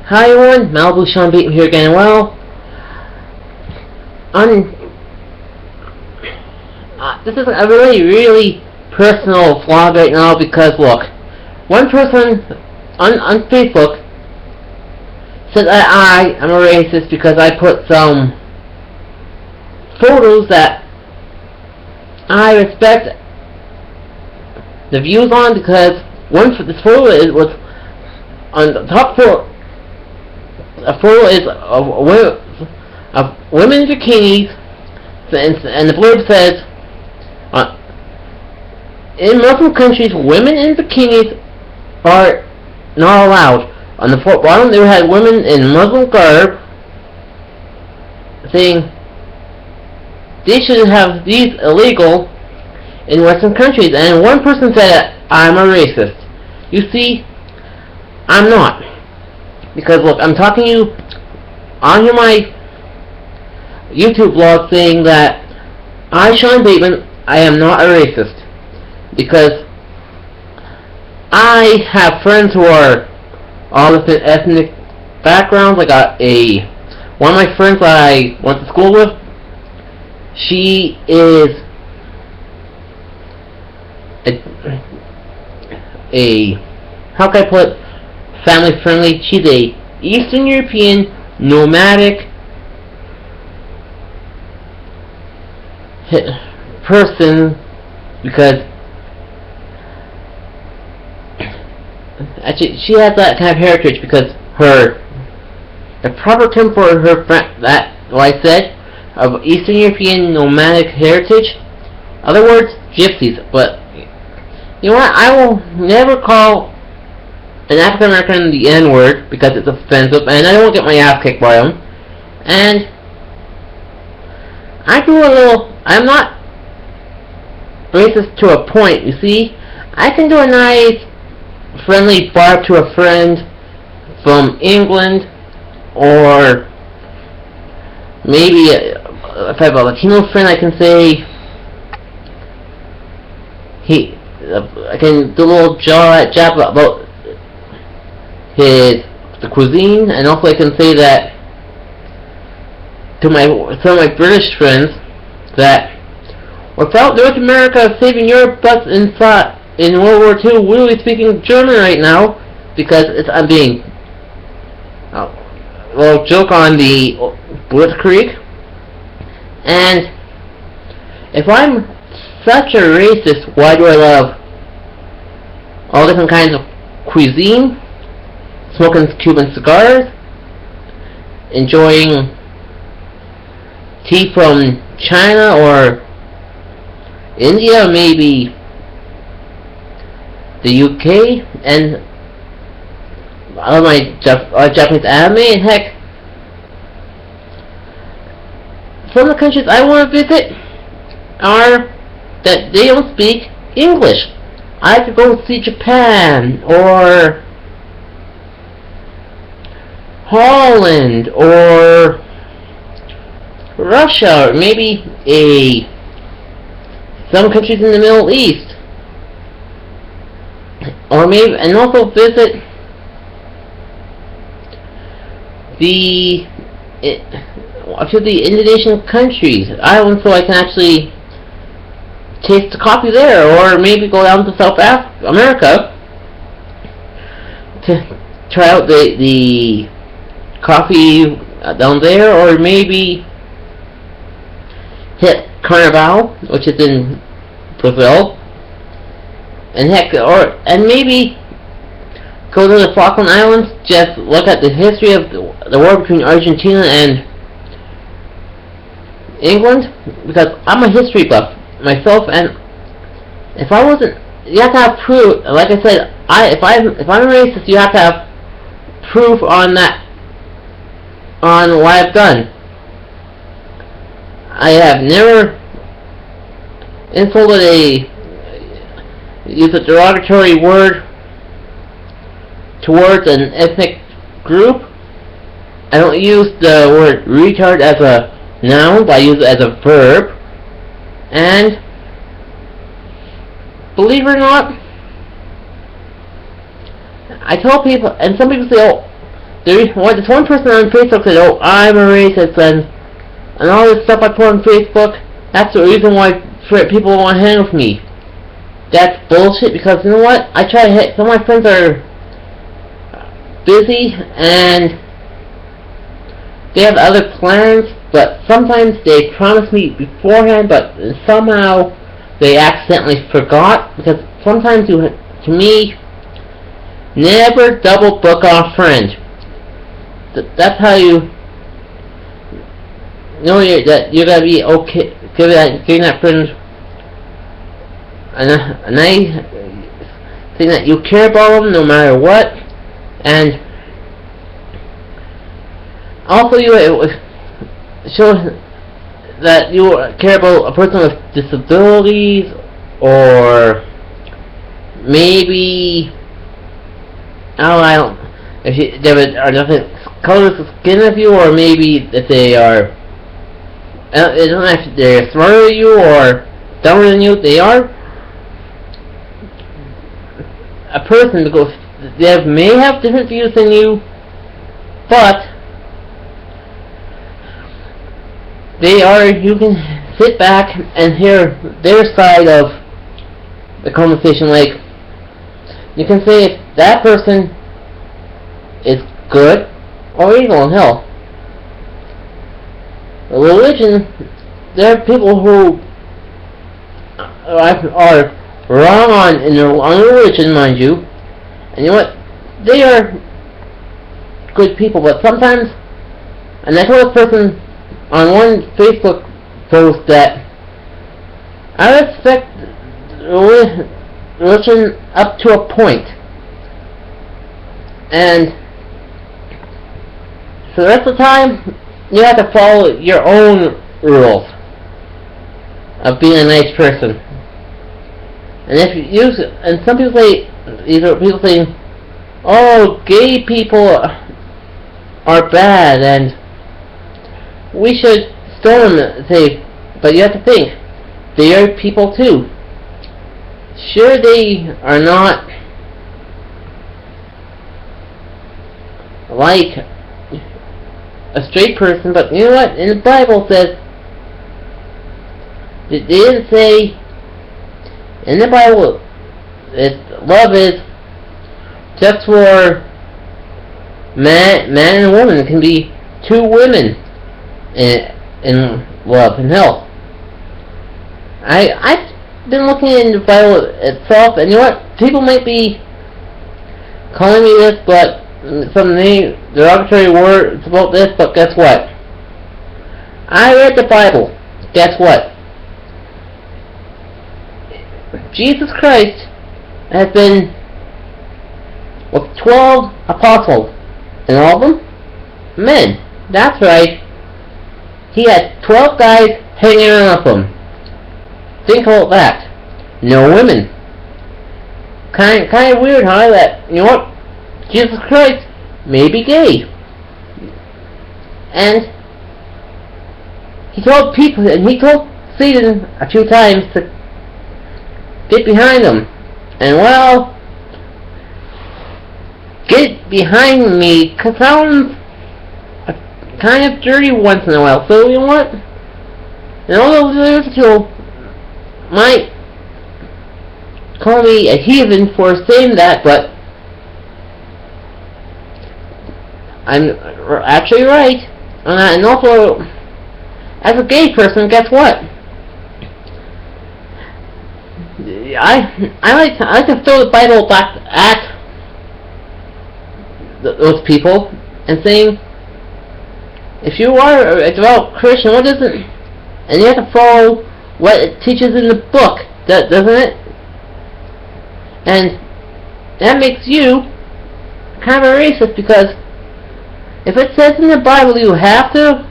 Hi everyone, Malibu Sean Beaton here again. Well, this is a really personal vlog right now because look, one person on Facebook said that I am a racist because I put some photos that I respect the views on, because this photo was on the top photo. A photo is of women in bikinis, and the blurb says, in Muslim countries, women in bikinis are not allowed. On the bottom, they had women in Muslim garb, saying they should have these illegal in Western countries. And one person said, I'm a racist. You see, I'm not. Because look, I'm talking to you on my YouTube blog saying that I, Sean Bateman, I am not a racist. Because I have friends who are all different ethnic backgrounds. I got one of my friends that I went to school with, she is how can I put family friendly? She's a Eastern European nomadic person, because actually she has that kind of heritage, because the proper term for her what I said, of Eastern European nomadic heritage, other words, gypsies. But you know what, I will never call an African American the N-word because it's offensive, and I don't get my ass kicked by them. And I'm not racist to a point, you see. I can do a nice friendly bark to a friend from England, or maybe if I have a Latino friend, I can say I can do a little jab about the cuisine, and also I can say that to some of my British friends that without North America saving your butts in World War II, we'll be speaking German right now, because I'm being a little joke on the Blitzkrieg. And if I'm such a racist, why do I love all different kinds of cuisine, smoking Cuban cigars, enjoying tea from China or India, maybe the UK, and I love my Japanese anime, and heck, some of the countries I want to visit are that they don't speak English. I could go see Japan, or Holland, or Russia, or maybe some countries in the Middle East, or maybe, and also visit a few of the Indonesian countries, islands, so I can actually taste the coffee there, or maybe go down to South America to try out the coffee down there, or maybe hit Carnival, which is in Brazil, and and maybe go to the Falkland Islands, just look at the history of the war between Argentina and England, because I'm a history buff myself, and if I wasn't, you have to have proof. Like I said, if I'm a racist, you have to have proof on what I've done. I have never used a derogatory word towards an ethnic group. I don't use the word retard as a noun, but I use it as a verb. And believe it or not, I tell people, and some people say, oh, this one person on Facebook said, "Oh, I'm a racist," and all this stuff I put on Facebook. That's the reason why people want to hang with me. That's bullshit, because you know what? I try to hit. Some of my friends are busy and they have other plans, but sometimes they promise me beforehand, but somehow they accidentally forgot, because sometimes to me, never double book on a friend. That's how you know that you're gonna be okay, giving that friend a nice thing that you care about them no matter what, and also you show that you care about a person with disabilities, or maybe I don't if they are nothing colors of skin of you, or maybe if they are it doesn't have to, they're smarter than you or dumber than you. They are a person because they may have different views than you, but they are. You can sit back and hear their side of the conversation. Like, you can say if that person is good or evil in hell. Religion, there are people who are wrong in their own religion, mind you, and you know what? They are good people, but sometimes, and I told this person on one Facebook post that I respect religion up to a point, and for the rest of the time, you have to follow your own rules of being a nice person. And if you use, and some people say, "Oh, gay people are bad, and we should stone them." Say, but you have to think, they are people too. Sure, they are not like a straight person, but you know what? In the Bible says, they didn't say, in the Bible, love is just for man and woman. It can be two women in love and health. I've been looking in the Bible itself, and you know what? People might be calling me this, but some derogatory words about this, but guess what? I read the Bible. Guess what? Jesus Christ has been with 12 apostles, and all of them men. That's right. He had 12 guys hanging around with him. Think about that. No women. Kind of weird, huh? That, you know what? Jesus Christ may be gay. And he told people, and he told Satan a few times to get behind him. And well, get behind me sounds kind of dirty once in a while. So you know what? And all those people might call me a heathen for saying that, but I'm actually right. And also, as a gay person, guess what? I like to throw the Bible back at those people and saying, if you are a devout Christian, what is it? And you have to follow what it teaches in the book, doesn't it? And that makes you kind of a racist, because if it says in the Bible you have to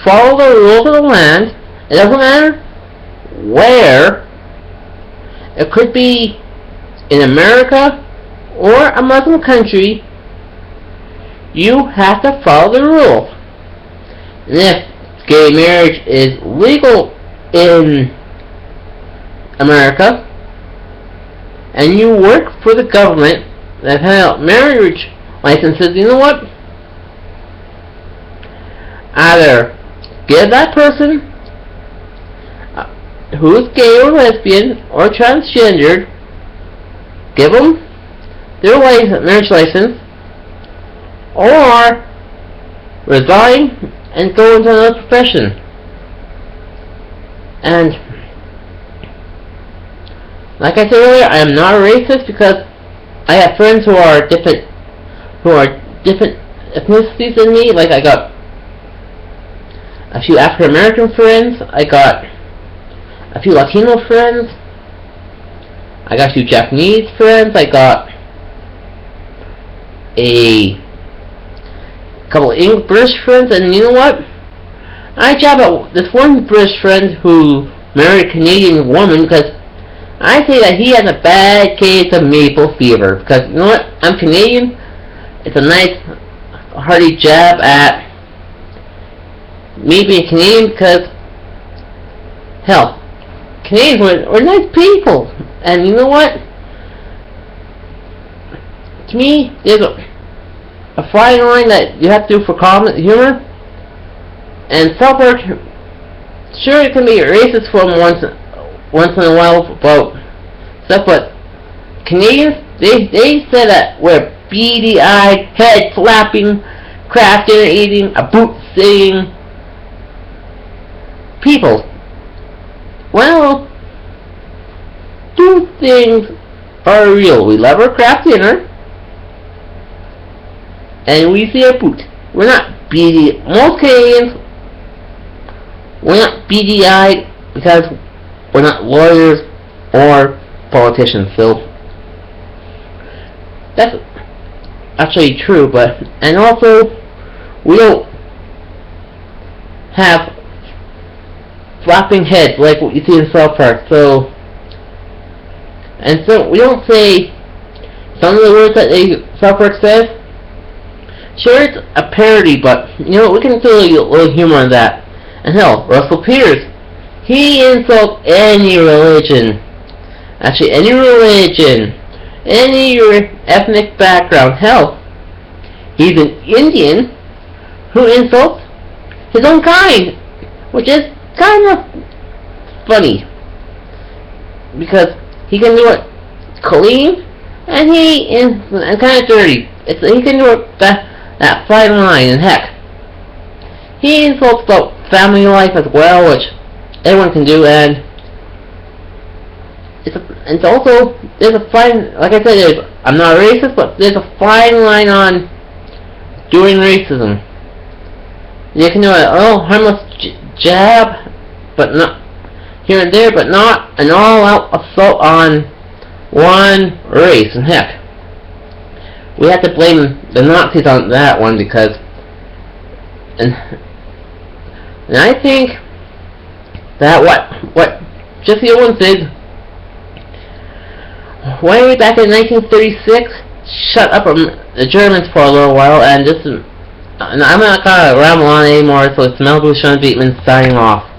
follow the rules of the land, it doesn't matter where. It could be in America or a Muslim country. You have to follow the rules. And if gay marriage is legal in America, and you work for the government that hand out marriage licenses, you know what? either give that person who's gay or lesbian or transgendered, give them their marriage license, or resign and go into another profession. And like I said earlier, I am not a racist because I have friends who are different ethnicities than me. Like I got a few African American friends, I got a few Latino friends, I got a few Japanese friends, I got a couple of British friends, and you know what? I chat about this one British friend who married a Canadian woman because I say that he has a bad case of maple fever. Because you know what? I'm Canadian. It's a nice hearty jab at me being Canadian because, hell, Canadians we're nice people. And you know what? To me, there's a fine line that you have to do for common humor. And self-work, sure, it can be racist from once in a while about stuff, but Canadians, they say that we're beady-eyed, head-flapping, craft dinner eating, a boot-sitting people. Well, two things are real. We love our craft dinner, and we see a boot. We're not beady. Most Canadians, we're not beady-eyed because we're not lawyers or politicians. So that's actually true. And also, we don't have flapping heads like what you see in South Park. So we don't say some of the words that South Park says. Sure, it's a parody, but you know we can throw a little humor on that. And hell, Russell Peters, he insults any religion. Actually, any religion, any ethnic background. Hell, he's an Indian who insults his own kind, which is kind of funny because he can do it clean and kind of dirty. He can do it that fine line, and heck, he insults about family life as well, which everyone can do, and it's also, there's a fine, like I said, I'm not a racist, but there's a fine line on doing racism. You can do a harmless jab, but not here and there, but not an all-out assault on one race, and heck, we have to blame the Nazis on that one because, and I think that what Jesse Owens did way back in 1936 shut up the Germans for a little while, and I'm not gonna ramble on anymore, so it's Malibu Sean Beatman signing off.